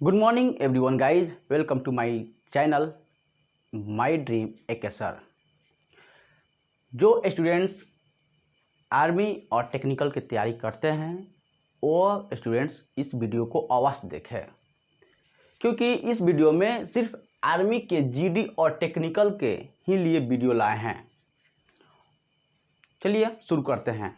Good morning everyone guys, welcome to my channel my dream एकेसर। जो students army और technical की तैयारी करते हैं वो स्टूडेंट्स इस वीडियो को अवश्य देखें, क्योंकि इस वीडियो में सिर्फ आर्मी के जीडी और टेक्निकल के ही लिए वीडियो लाए हैं। चलिए शुरू करते हैं।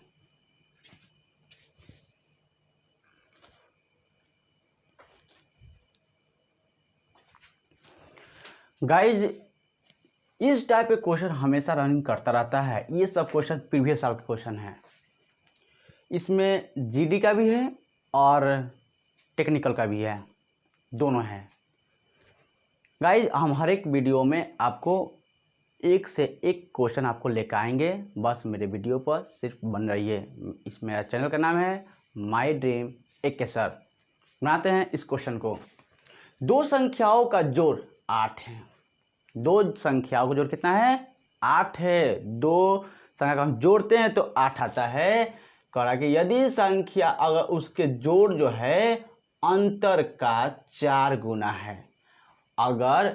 गाइज, इस टाइप के क्वेश्चन हमेशा रनिंग करता रहता है। ये सब क्वेश्चन प्रीवियस साल के क्वेश्चन हैं। इसमें जीडी का भी है और टेक्निकल का भी है, दोनों है। गाइज, हम हर एक वीडियो में आपको एक से एक क्वेश्चन आपको लेकर आएंगे। बस मेरे वीडियो पर सिर्फ बन रहिए। इस मेरा चैनल का नाम है माय ड्रीम एकेसर। बनाते हैं इस क्वेश्चन को। दो संख्याओं का जोड़ 8 है। दो संख्याओं का जोड़ कितना है? 8 है। दो संख्या का हम जोड़ते हैं तो 8 आता है। कह रहा कि यदि संख्या अगर उसके जोड़ जो है अंतर का 4 गुना है, अगर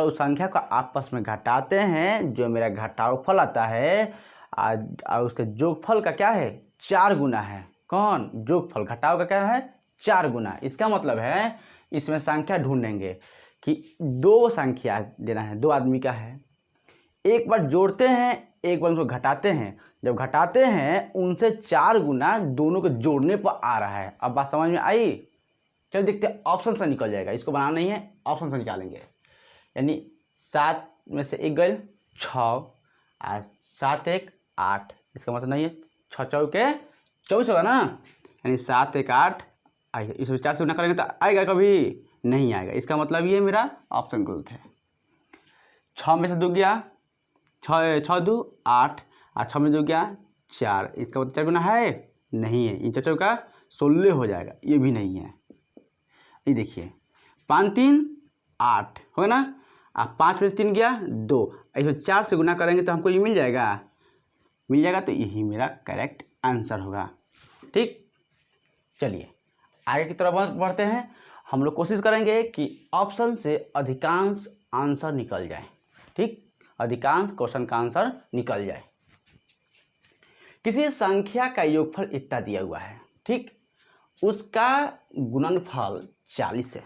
उस संख्या को आपस में घटाते हैं, जो मेरा घटाओफल आता है और उसके जोगफल का क्या है? 4 गुना है। कौन? जोगफल। घटाओ का क्या है? 4 गुना। इसका मतलब है इसमें संख्या ढूंढेंगे कि दो संख्या देना है, दो आदमी का है। एक बार जोड़ते हैं, एक बार उसको घटाते हैं। जब घटाते हैं उनसे 4 गुना दोनों को जोड़ने पर आ रहा है। अब बात समझ में आई? चलो देखते हैं, ऑप्शन से निकल जाएगा। इसको बनाना नहीं है, ऑप्शन से निकालेंगे। यानी 7 में से 1 गए 6 और 7 1 8। इसका मतलब नहीं है 6 चौके 24 होगा ना, यानी 7 1 8 आएगा। इसमें 4 से गुना करेंगे तो आएगा? कभी नहीं आएगा। इसका मतलब ये मेरा ऑप्शन गलत है। 6 में से 2 गया 6 2 8 और 6 में 2 गया 4। इसका मतलब 4 गुना है? नहीं है। इन 4 चौका 16 हो जाएगा। ये भी नहीं है। ये देखिए 5 3 8 होगा ना, अब 5 में से 3 गया 2। इसमें 4 से गुना करेंगे तो हमको ये मिल जाएगा। तो यही मेरा करेक्ट आंसर होगा। ठीक, चलिए आगे की तरफ बढ़ते हैं। हम लोग कोशिश करेंगे कि ऑप्शन से अधिकांश आंसर निकल जाए। ठीक, अधिकांश क्वेश्चन का आंसर निकल जाए। किसी संख्या का योगफल इतना दिया हुआ है, ठीक, उसका गुणनफल 40 है।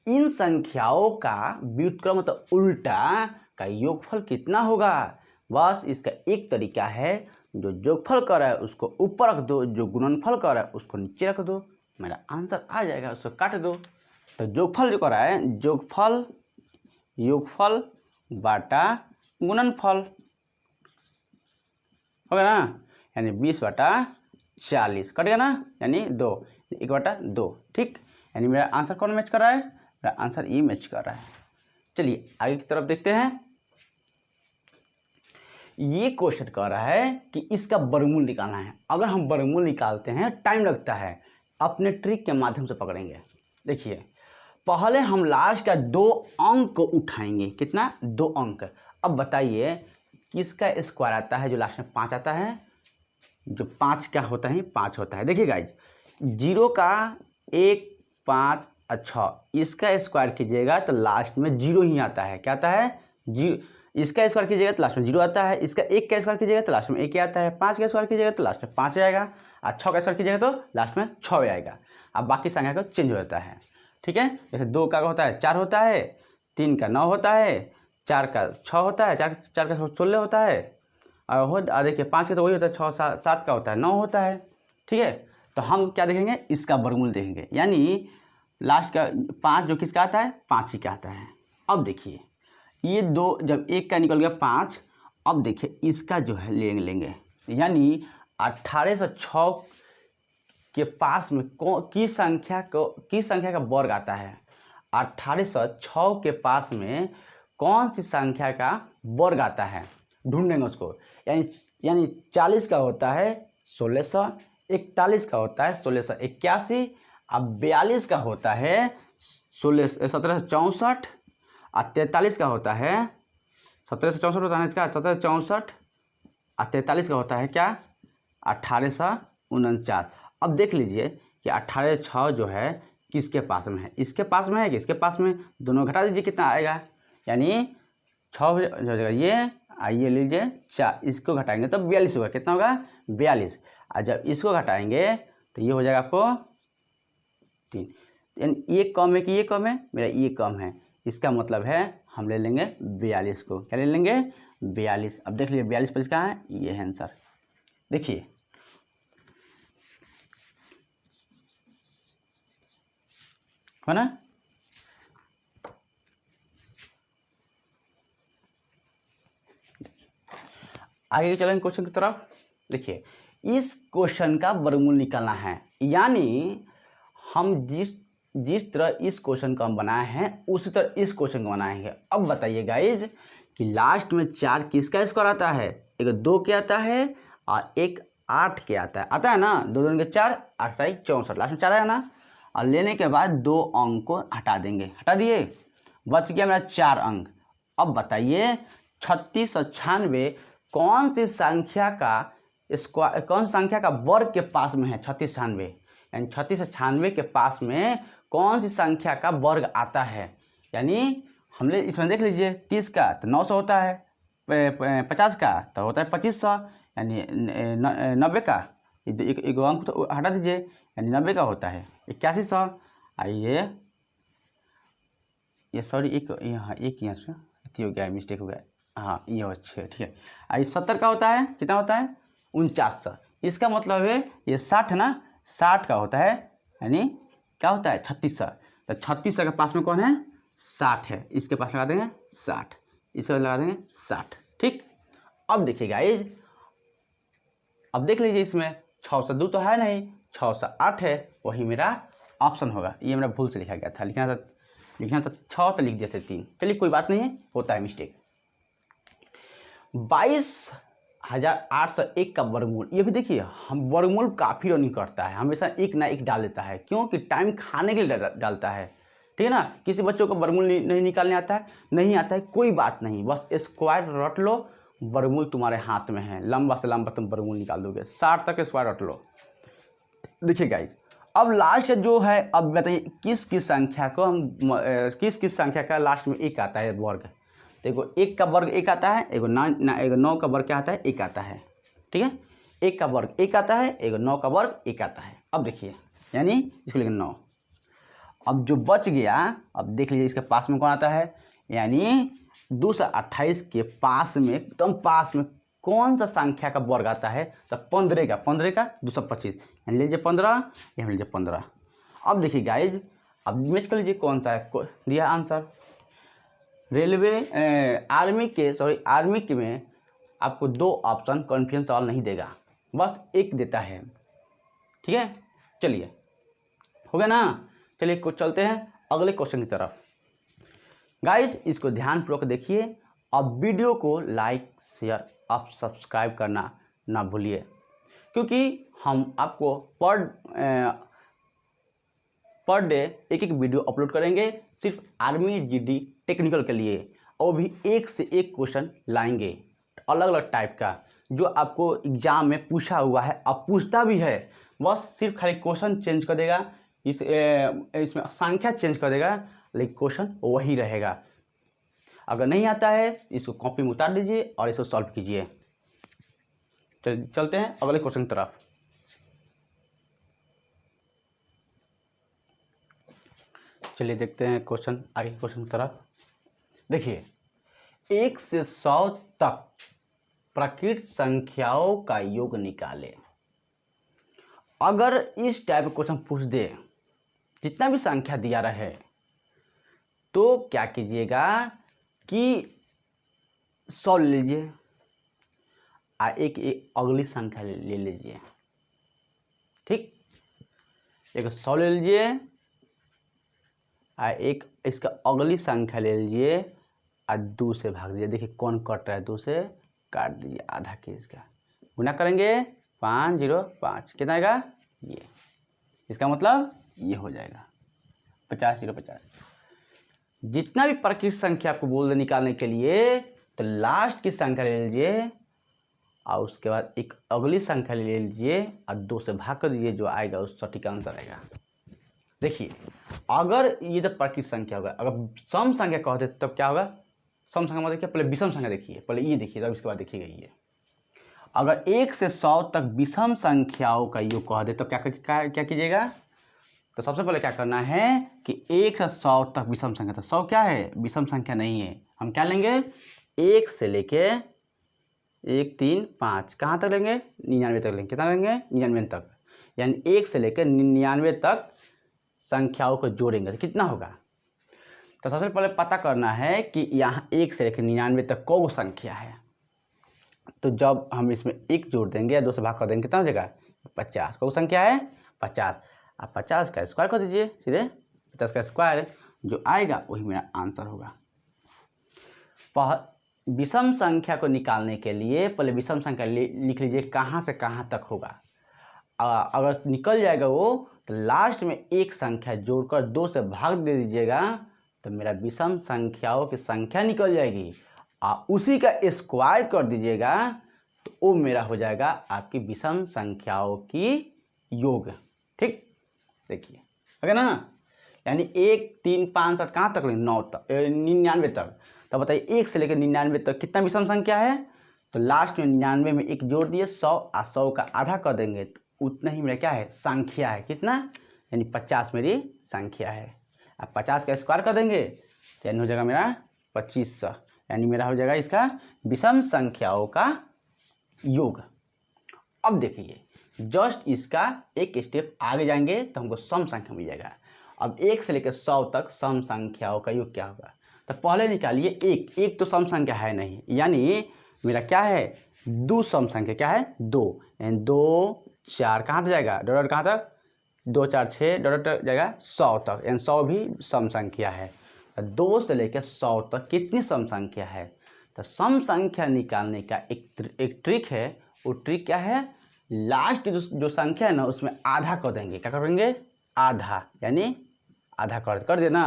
इन संख्याओं का व्युत्क्रम मतलब उल्टा का योगफल कितना होगा? बस इसका एक तरीका है, जो योगफल कर रहा है उसको ऊपर रख दो, जो गुणनफल कर रहा है उसको नीचे रख दो, मेरा आंसर आ जाएगा। उसको काट दो। तो योगफल जो कर रहा है, योगफल बाटा गुणनफल होगा ना, यानी 20/40 कट गया ना, यानी 2 1/2। ठीक, यानी मेरा आंसर कौन मैच कर रहा है? मेरा आंसर ये मैच कर रहा है। चलिए आगे की तरफ देखते हैं। ये क्वेश्चन कह रहा है कि इसका वर्गमूल निकालना है। अगर हम वर्गमूल निकालते हैं टाइम लगता है, अपने ट्रिक के माध्यम से पकड़ेंगे। देखिए, पहले हम लास्ट का 2 अंक को उठाएंगे। कितना? 2 अंक। अब बताइए किसका स्क्वायर आता है जो लास्ट में 5 आता है? जो 5 क्या होता है? 5 होता है। देखिए गाइज, 0 का 1 5 और 6, इसका स्क्वायर कीजिएगा तो लास्ट में 0 ही आता है। क्या आता है? 0। इसका स्क्वायर कीजिएगा तो लास्ट में 0 आता है। इसका 1 का स्क्वायर कीजिएगा तो लास्ट में 1 ही आता है। 5 का स्क्वायर कीजिएगा तो लास्ट में 5 आएगा और 6 का स्क्वायर कीजिएगा तो लास्ट में 6 आएगा। अब बाकी संख्या का चेंज हो जाता है। ठीक है, जैसे 2 का होता है 4 होता है, 3 का 9 होता है, 4 का 6 होता है, 4 का 16 होता है, और देखिए 5 का तो वही होता है 6, 7 का होता है 9 होता है। ठीक है, तो हम क्या देखेंगे? इसका वर्गमूल देखेंगे। यानी लास्ट का 5 जो किसका आता है? 5 ही का आता है। अब देखिए ये 2, जब 1 का निकल गया 5, अब देखिए इसका जो है लेंगे, यानी 1806 के पास में किस संख्या का वर्ग आता है? 1806 के पास में कौन सी संख्या का वर्ग आता है? ढूंढेंगे उसको। यानी 40 का होता है 1600, 41 का होता है 1681, अब 42 का होता है 1764 और 43 का होता है 1764 होता है इसका 1764 और 43 का होता है क्या? 1849। अब देख लीजिए कि 18 6 जो है किसके पास में है, इसके पास में है कि इसके पास में, दोनों घटा दीजिए कितना आएगा, यानी 6 हो जाएगा ये, आइए लीजिए 4, इसको घटाएंगे तो 42 होगा, कितना होगा 42, और जब इसको घटाएंगे तो ये हो जाएगा आपको 3, यानी ये कम है कि ये कम है, मेरा ये कम है, इसका मतलब है हम ले लेंगे 42 को, क्या ले लेंगे 42। अब देख लीजिए 42 पर इसका है, ये है आंसर। देखिए है ना, आगे चलेंगे क्वेश्चन की तरफ। देखिए इस क्वेश्चन का वर्गमूल निकालना है, यानी हम जिस तरह इस क्वेश्चन को हम बनाए हैं उसी तरह इस क्वेश्चन को बनाएंगे। अब बताइए गाइज कि लास्ट में 4 किसका स्क्वायर आता है, एक 2 के आता है और एक 8 के आता है ना, 2 2 के 4, 8 64, लास्ट में 4 है ना, और लेने के बाद 2 अंक को हटा देंगे, हटा दिए, बच गया मेरा 4 अंक। अब बताइए 36 और 96 कौन सी संख्या का वर्ग के पास में है, 36 96, यानी 36 और 96 के पास में कौन सी संख्या का वर्ग आता है, यानी हमने इसमें देख लीजिए 30 का तो 900 होता है, 50 का तो होता है 2500, यानी 90 का एक अंक तो हटा दीजिए, यानी 90 का होता है 8100। आइए ये सॉरी एक यहाँ से हो गया है, मिस्टेक हो गया, हाँ ये अच्छा ठीक है। आइए 70 का होता है, कितना होता है 4900, इसका मतलब है ये 60 है ना, 60 का होता है, यानी क्या होता है 3600, तो 3600 के पास में कौन है 60 है, इसके पास लगा देंगे 60, इसके पास लगा देंगे 60, ठीक। अब देखिए गाइज, अब देख लीजिए इसमें 602 तो है नहीं, 608 है, वही मेरा ऑप्शन होगा, ये मेरा भूल से लिखा गया था, लिखना था 6 तो लिख दिए थे 3, चलिए कोई बात नहीं है, होता है मिस्टेक। 22,801 का वर्गमूल, ये भी देखिए हम वर्गमूल काफ़ी रनिंग करता है, हमेशा एक ना एक डाल देता है, क्योंकि टाइम खाने के लिए डालता है, ठीक है ना। किसी बच्चों को वर्गमूल नहीं निकालने आता है, नहीं आता है, कोई बात नहीं, बस स्क्वायर रट लो, वर्गमूल तुम्हारे हाथ में है, लंबा से लंबा तुम वर्गमूल निकाल दोगे, 60 तक स्क्वायर रट लो। देखिए गाइज, अब लास्ट का जो है, अब बताइए किस संख्या को हम किस संख्या का लास्ट में एक आता है वर्ग, देखो 1 का वर्ग 1 आता है, एगो 9 का वर्ग क्या आता है 1 आता है, ठीक है, 1 का वर्ग 1 आता है, एगो 9 का वर्ग 1 आता है। अब देखिए यानी इसको लेंगे 9, अब जो बच गया, अब देख लीजिए इसके पास में कौन आता है, यानी 228 के पास में, एकदम पास में कौन सा संख्या का वर्ग आता है, तो 15 का 225, यानी लीजिए 15, यहाँ लीजिए 15। अब देखिए गाइज, अब मैच कर लीजिए कौन सा है, दिया आंसर रेलवे आर्मी के में आपको 2 ऑप्शन कॉन्फ्रेंस सवाल नहीं देगा, बस एक देता है, ठीक है। चलिए हो गया ना, चलिए चलते हैं अगले क्वेश्चन की तरफ। गाइज इसको ध्यानपूर्वक देखिए, अब वीडियो को लाइक शेयर आप सब्सक्राइब करना ना भूलिए, क्योंकि हम आपको पर डे एक वीडियो अपलोड करेंगे सिर्फ आर्मी जीडी टेक्निकल के लिए, और भी एक से एक क्वेश्चन लाएंगे अलग अलग टाइप का, जो आपको एग्जाम में पूछा हुआ है, अब पूछता भी है, बस सिर्फ खाली क्वेश्चन चेंज कर देगा, इसमें संख्या चेंज कर देगा, लेकिन क्वेश्चन वही रहेगा। अगर नहीं आता है इसको कॉपी में उतार लीजिए और इसको सॉल्व कीजिए। चलते हैं अगले क्वेश्चन की तरफ। चलिए देखते हैं क्वेश्चन, आगे क्वेश्चन की तरफ। देखिए 1 से 100 तक प्रकृत संख्याओं का योग निकाले। अगर इस टाइप का क्वेश्चन पूछ दे, जितना भी संख्या दिया रहे, तो क्या कीजिएगा कि 100 ले लीजिए और एक अगली संख्या ले लीजिए, ठीक, एक 100 ले लीजिए और एक इसका अगली संख्या ले लीजिए और 2 से भाग दीजिए। देखिए कौन कट रहा है, 2 से काट दीजिए, आधा के इसका गुना करेंगे 505, कितना आएगा ये, इसका मतलब ये हो जाएगा 50 0 50। जितना भी प्रकृत संख्या आपको बोल दे निकालने के लिए, तो लास्ट की संख्या ले लीजिए और उसके बाद एक अगली संख्या ले लीजिए और 2 से भाग कर दीजिए, जो आएगा उस सटीक आंसर आएगा। देखिए, अगर ये जब प्राकृत संख्या होगा, अगर सम संख्या कहते तब क्या होगा? सम संख्या मतलब क्या? पहले विषम संख्या देखिए, पहले ये देखिए, तब इसके बाद देखिएगा ये। अगर 1 से 100 तक विषम संख्याओं का योग कह दे तब क्या कीजिएगा? तो सबसे पहले क्या करना है कि 1 से 100 तक विषम संख्या, तो 100 क्या है? विषम संख्या नहीं है। हम क्या लेंगे? 1 से लेके 1 3 5 कहाँ तक लेंगे? 99 तक लेंगे। कितना लेंगे? 99 तक, यानी 1 से लेकर 99 तक संख्याओं को जोड़ेंगे तो कितना होगा? तो सबसे पहले पता करना है कि यहाँ 1 से लेकर 99 तक कौ संख्या है। तो जब हम इसमें 1 जोड़ देंगे या 2 से भाग कर देंगे, कितना हो जाएगा? 50। कौ संख्या है? 50। आप 50 का स्क्वायर कर दीजिए सीधे, 50 का स्क्वायर जो आएगा वही मेरा आंसर होगा। विषम संख्या को निकालने के लिए पहले विषम संख्या लिख लीजिए कहाँ से कहाँ तक होगा। अगर निकल जाएगा वो, तो लास्ट में एक संख्या जोड़कर 2 से भाग दे दीजिएगा, तो मेरा विषम संख्याओं की संख्या निकल जाएगी। उसी का स्क्वायर कर दीजिएगा तो वो मेरा हो जाएगा आपकी विषम संख्याओं की योग। ठीक, देखिए ओके ना। यानी 1 3 5 7 कहाँ तक लेंगे? 9 तक, 99 तक। तो बताइए 1 से लेकर 99 तक कितना विषम संख्या है? तो लास्ट में 99 में 1 जोड़ दिए 100, और 100 का आधा कर देंगे तो उतना ही मेरा क्या है? संख्या है। कितना? यानी 50 मेरी संख्या है। अब 50 का स्क्वायर कर देंगे तो यानी हो जाएगा मेरा 2500, यानी मेरा हो जाएगा इसका विषम संख्याओं का योग। अब देखिए जस्ट इसका एक स्टेप आगे जाएंगे तो हमको सम संख्या मिल जाएगा। अब 1 से लेकर 100 तक सम संख्याओं का योग क्या होगा? तो पहले निकालिए 1 तो सम संख्या है नहीं, यानी मेरा क्या है? 2 सम संख्या। क्या है? 2, यानी 2 4 कहाँ तक जाएगा? डॉट कहाँ तक? 2 4 6 डॉट जाएगा 100 तक, यानी 100 भी सम संख्या है। 2 से लेकर 100 तक कितनी सम संख्या है? तो सम संख्या निकालने का एक ट्रिक है। वो ट्रिक क्या है? लास्ट जो संख्या है ना उसमें आधा कर देंगे। क्या करेंगे? आधा, यानी आधा कर देना।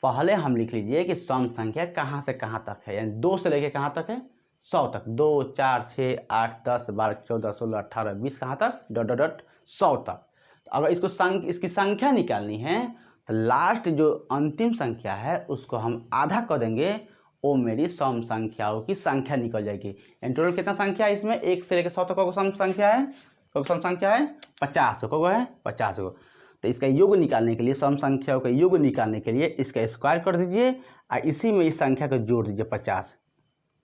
पहले हम लिख लीजिए कि सम संख्या कहाँ से कहाँ तक है, यानी 2 से लेकर कहाँ तक है? 100 तक। 2 4 6 8 10 12 14 16 18 20 कहाँ तक? डॉट डॉट डॉट 100 तक। तो अगर इसकी संख्या निकालनी है तो लास्ट जो अंतिम संख्या है उसको हम आधा कर देंगे, वो मेरी सम संख्याओं की संख्या निकल जाएगी। यानी टोटल कितना संख्या है इसमें? 1 से लेकर 100 तक को सम संख्या है? सम संख्या है 50 को है 50 को। तो इसका योग निकालने के लिए, सम संख्याओं का योग निकालने के लिए इसका स्क्वायर कर दीजिए और इसी में इस संख्या को जोड़ दीजिए 50।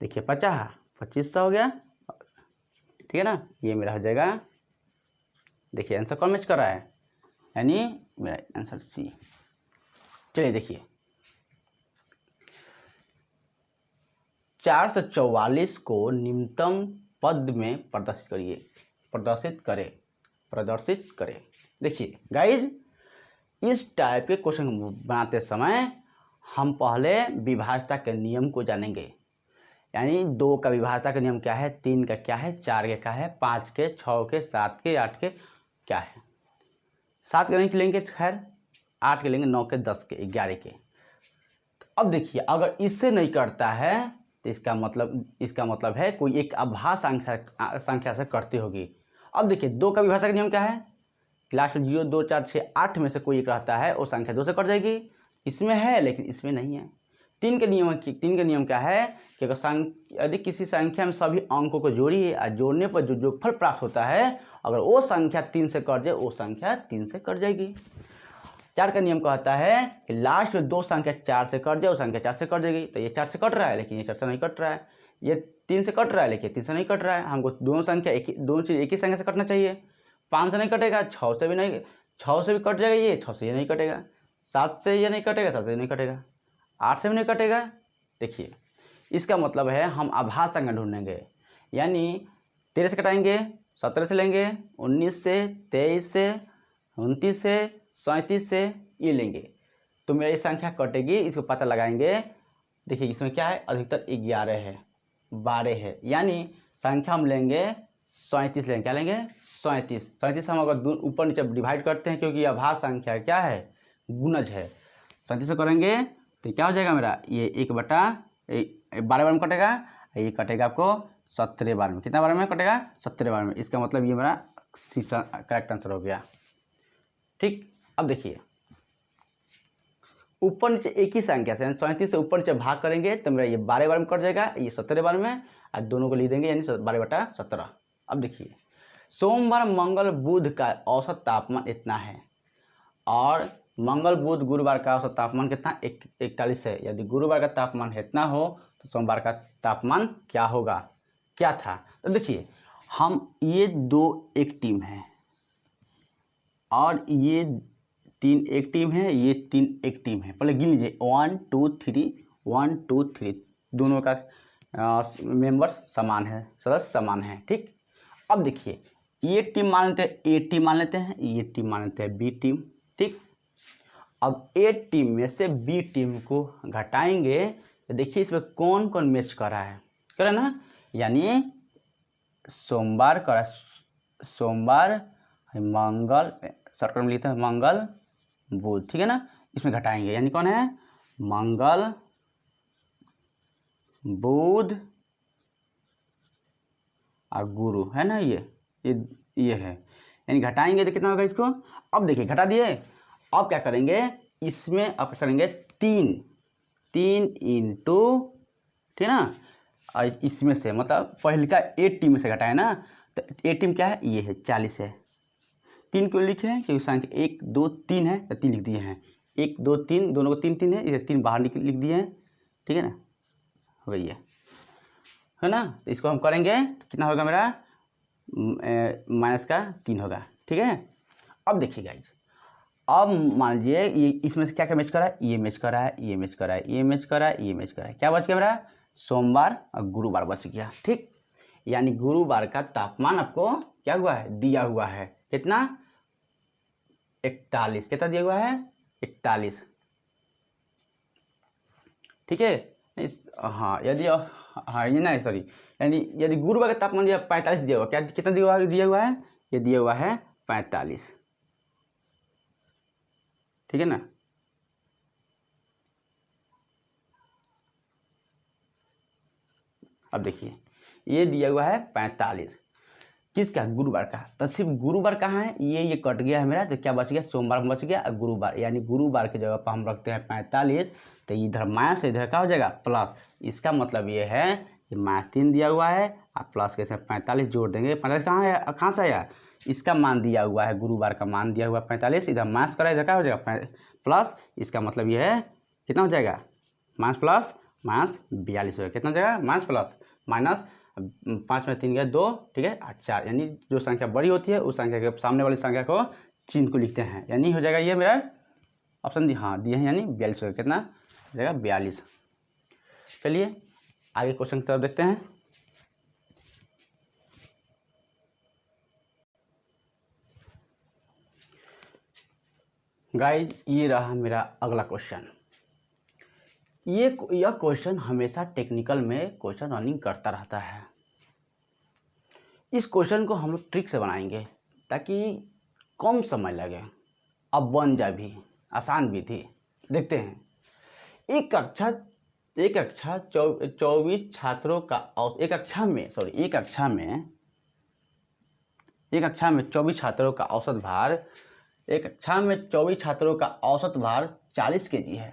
देखिए 50 2500 हो गया। ठीक है ना, ये मेरा हो जाएगा। देखिए आंसर कौन मैच कर रहा है? यानी मेरा आंसर सी। चलिए देखिए 444 को निम्नतम पद में प्रदर्शित करें। देखिए गाइज, इस टाइप के क्वेश्चन बनाते समय हम पहले विभाज्यता के नियम को जानेंगे। यानी 2 का विभाज्यता का नियम क्या है, 3 का क्या है, 4 के क्या है, 5 के, 6 के, 7 के, 8 के क्या है। 7 के नहीं लेंगे, खैर 8 के लेंगे, 9 के, 10 के, 11 के। अब देखिए अगर इससे नहीं करता है तो इसका मतलब है कोई एक अभाज्य संख्या से करती होगी। अब देखिए 2 का विभाज्यता का नियम क्या है? लास्ट में 0 2 4 6 8 में से कोई एक रहता है, वो संख्या 2 से कट जाएगी। इसमें है लेकिन इसमें नहीं है। 3 का नियम क्या है कि यदि किसी संख्या में सभी अंकों को जोड़िए और जोड़ने पर जो फल प्राप्त होता है, अगर वो संख्या 3 से कट जाए, वो संख्या 3 से कट जाएगी। 4 का नियम कहता है कि लास्ट में 2 संख्या 4 से कट जाए, वो संख्या 4 से कट जाएगी। तो ये 4 से कट रहा है लेकिन ये 4 से नहीं कट रहा है। ये 3 से कट रहा है लेकिन 3 से नहीं कट रहा है। हमको दोनों चीज़ एक ही संख्या से कटना चाहिए। 5 से नहीं कटेगा, 6 से भी नहीं, 6 से भी कट जाएगा ये, 6 से ये नहीं कटेगा। 7 से ये नहीं कटेगा, 7 से नहीं कटेगा। 8 से भी नहीं कटेगा। देखिए इसका मतलब है हम अभाज्य संख्या ढूंढेंगे। यानी 13 से कटाएंगे, 17 से लेंगे, 19 से, 23 से, 29 से, 37 से ये लेंगे तो मेरी संख्या कटेगी। इसको पता लगाएंगे। देखिए इसमें क्या है? अधिकतर 11 है, 12 है, यानी संख्या हम लेंगे 37 लेंगे। क्या लेंगे? 37 हम अगर ऊपर नीचे डिवाइड करते हैं, क्योंकि अभाज्य संख्या क्या है? गुणज है। 37 से करेंगे तो क्या हो जाएगा मेरा? ये 1/12 बार में कटेगा, ये कटेगा आपको 17 बार में। कितना बार में कटेगा? 17 बार में। इसका मतलब ये मेरा करेक्ट आंसर हो गया। ठीक, अब देखिए ऊपर नीचे एक ही संख्या से 37 से ऊपर नीचे भाग करेंगे तो मेरा ये 12 बार में कट जाएगा, ये 17 बार में, और दोनों को लिख देंगे यानी 12/17। अब देखिए सोमवार मंगल बुध का औसत तापमान इतना है और मंगल बुध गुरुवार का औसत तापमान कितना 41 है। यदि गुरुवार का तापमान इतना हो तो सोमवार का तापमान क्या होगा, क्या था। तो देखिए हम ये दो एक टीम है और ये 3 एक टीम है, ये 3 एक टीम है। पहले गिन लीजिए 1 2 3 1 2 3, दोनों का मेंबर्स समान है, सदस्य समान है। ठीक, अब देखिए ये टीम मान लेते हैं, ए टीम मान लेते हैं, ये टीम मान लेते हैं बी टीम। ठीक, अब ए टीम में से बी टीम को घटाएंगे तो देखिए इसमें कौन कौन मैच कर रहा है, करे ना, यानी सोमवार कर रहा है, सोमवार मंगल सर्कल में लिखते हैं मंगल बुध, ठीक है ना, इसमें घटाएंगे यानी कौन है मंगल बुध और गुरु है ना, ये है, यानी घटाएंगे तो कितना होगा इसको। अब देखिए घटा दिए, अब क्या करेंगे इसमें, अब क्या करेंगे 3 इंटू, ठीक है ना, और इसमें से मतलब पहले का ए टीम में से घटाए ना, तो ए टीम क्या है ये है 40 है। 3 क्यों लिखे हैं क्योंकि संख्या 1 2 3 है तो 3 लिख दिए हैं, 1 2 3 दोनों को 3 3 है, इसे 3 बाहर लिख दिए हैं, ठीक है ना, हो गई है ना। तो इसको हम करेंगे तो कितना होगा मेरा माइनस का 3 होगा, ठीक है। अब देखिए गाइज, अब मान लीजिए ये इसमें से क्या क्या मैच कर रहा है, ये मैच कर रहा है, ये मैच कर रहा है, ये मैच कर रहा है, ये मैच कर रहा है, क्या बच गया मेरा सोमवार और गुरुवार बच गया। ठीक, यानी गुरुवार का तापमान आपको क्या हुआ है दिया हुआ है, कितना 41, कितना दिया हुआ है 41, ठीक है। हाँ यदि हाँ ये ना सॉरी, यानी यदि गुरुवार का तापमान दिया 45 दिया हुआ, क्या कितना दिया हुआ है, ये दिया हुआ है 45, ठीक है ना। अब देखिए ये दिया हुआ है 45, किसका गुरुवार का, तो सिर्फ गुरुवार कहाँ है, ये कट गया है मेरा, तो क्या बच गया सोमवार में बच गया और गुरुवार, यानी गुरुवार की जगह पर हम रखते हैं 45, तो इधर माइनस इधर क्या हो जाएगा प्लस, इसका मतलब ये है कि -3 दिया हुआ है और प्लस के साथ 45 जोड़ देंगे, 45 कहाँ से आया, इसका मान दिया हुआ है, गुरुवार का मान दिया हुआ है 45, इधर माइनस करा इधर क्या हो जाएगा प्लस, इसका मतलब ये है कितना हो जाएगा माइनस प्लस माइनस 42 हो जाएगा, कितना हो जाएगा माइनस प्लस माइनस 5 में 3 गया 2, ठीक है, 4, यानी जो संख्या बड़ी होती है उस संख्या के सामने वाली संख्या को चिन्ह को लिखते हैं, यानी हो जाएगा ये मेरा ऑप्शन दिए हैं, यानी 42 होगा, कितना हो जाएगा 42। चलिए आगे क्वेश्चन की तरफ देखते हैं। गाइज ये रहा मेरा अगला क्वेश्चन। यह क्वेश्चन हमेशा टेक्निकल में क्वेश्चन रनिंग करता रहता है। इस क्वेश्चन को हम लोग ट्रिक से बनाएंगे ताकि कम समय लगे, अब बन जाए भी, आसान भी थी। देखते हैं, एक कक्षा 24 छात्रों का एक कक्षा में 24 छात्रों का औसत भार, एक कक्षा में 24 छात्रों का औसत भार 40 kg है।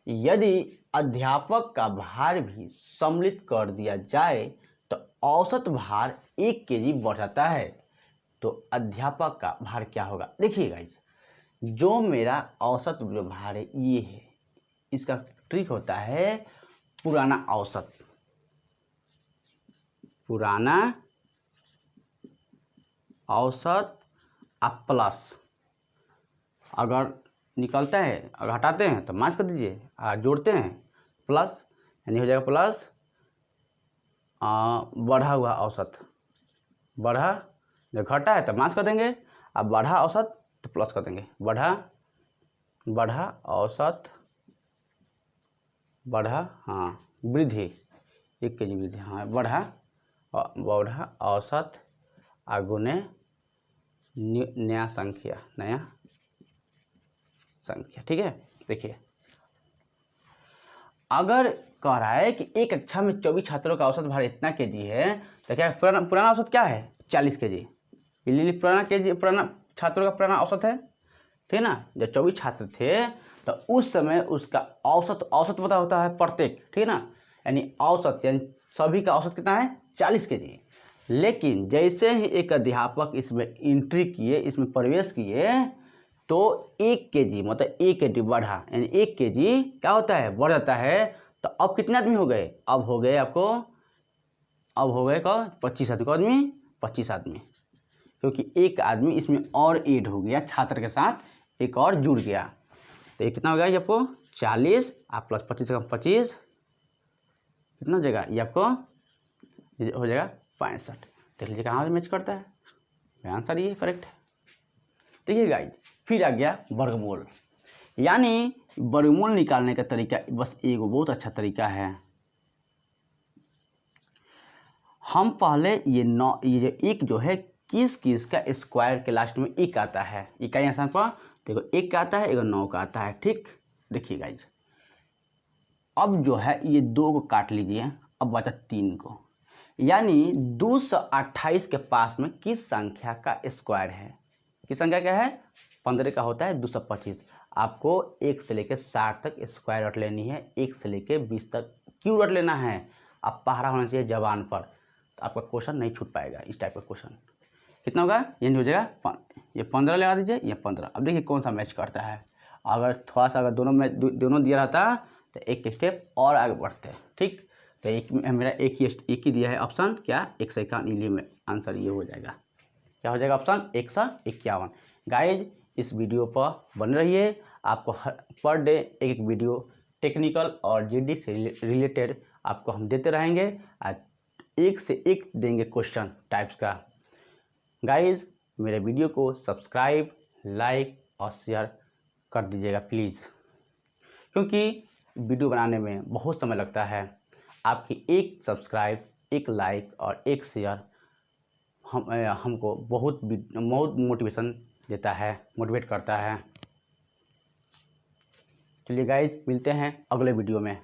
यदि अध्यापक का भार भी सम्मिलित कर दिया जाए तो औसत भार 1 kg बढ़ जाता है, तो अध्यापक का भार क्या होगा। देखिए गाइज, जो मेरा औसत जो भार है ये है, इसका ट्रिक होता है पुराना औसत अब प्लस, अगर निकलता है अगर हटाते हैं तो माइनस कर दीजिए, जोड़ते हैं प्लस, यानी हो जाएगा प्लस बढ़ा हुआ औसत, बढ़ा जब घटा है तो माइनस कर देंगे, अब बढ़ा औसत तो प्लस कर देंगे, बढ़ा औसत, बढ़ा हाँ वृद्धि 1 kg वृद्धि, हाँ बढ़ा औसत गुने नया संख्या, ठीक है। देखिए अगर कह रहा है कि एक कक्षा में 24 छात्रों का औसत भार इतना kg है, तो क्या पुराना औसत क्या है 40 kg, पुराना छात्रों का पुराना औसत है ठीक है ना। जब 24 छात्र थे तो उस समय उसका औसत पता होता है प्रत्येक, ठीक है ना, यानी औसत यानी सभी का औसत कितना है 40 केजी। लेकिन जैसे ही एक अध्यापक इसमें एंट्री किए, इसमें प्रवेश किए, तो 1 केजी मतलब 1 केजी बढ़ा, यानी 1 केजी क्या होता है बढ़ जाता है। तो अब कितने आदमी हो गए, अब हो गए 25 आदमी, 25 आदमी, क्योंकि एक आदमी इसमें और ऐड हो गया, छात्र के साथ एक और जुड़ गया। तो ये कितना हो गया ये आपको 40 आप प्लस 25 का 25 कितना हो जाएगा, ये आपको हो जाएगा 65। देख लीजिए कहाँ मैच करता है, आंसर ये करेक्ट है। देखिए गाइज, फिर आ गया वर्गमूल। यानी वर्गमूल निकालने का तरीका बस एक बहुत अच्छा तरीका है। हम पहले ये जो एक जो है किस का स्क्वायर के लास्ट में एक आता है, इकाई आसान पर देखो, एक का आता है, एक 9 का आता है, ठीक। देखिए गाइज, अब जो है ये 2 को काट लीजिए, अब बचा 3 को, यानी 228 के पास में किस संख्या का स्क्वायर है, किस संख्या क्या है 15 का होता है 225। आपको 1 से लेकर 60 तक स्क्वायर रट लेनी है, 1 से लेकर 20 तक क्यों रट लेना है, अब पहरा होना चाहिए जबान पर, तो आपका क्वेश्चन नहीं छूट पाएगा। इस टाइप का क्वेश्चन कितना होगा, ये हो जाएगा ये 15 लगा दीजिए, ये 15। अब देखिए कौन सा मैच करता है। अगर थोड़ा सा अगर दोनों दिया रहता तो एक स्टेप और आगे बढ़ते, ठीक। तो एक मेरा एक ही दिया है ऑप्शन, क्या 151, इसलिए में आंसर ये हो जाएगा, क्या हो जाएगा ऑप्शन 151। गाइज, इस वीडियो पर बन रहिए, आपको पर डे एक वीडियो टेक्निकल और जीडी से रिलेटेड आपको हम देते रहेंगे। आज 1 से 1 देंगे क्वेश्चन टाइप्स का। गाइज, मेरे वीडियो को सब्सक्राइब, लाइक और शेयर कर दीजिएगा प्लीज़, क्योंकि वीडियो बनाने में बहुत समय लगता है। आपकी एक सब्सक्राइब, एक लाइक और एक शेयर हमको बहुत मोटिवेशन देता है, मोटिवेट करता है। चलिए गाइज, मिलते हैं अगले वीडियो में।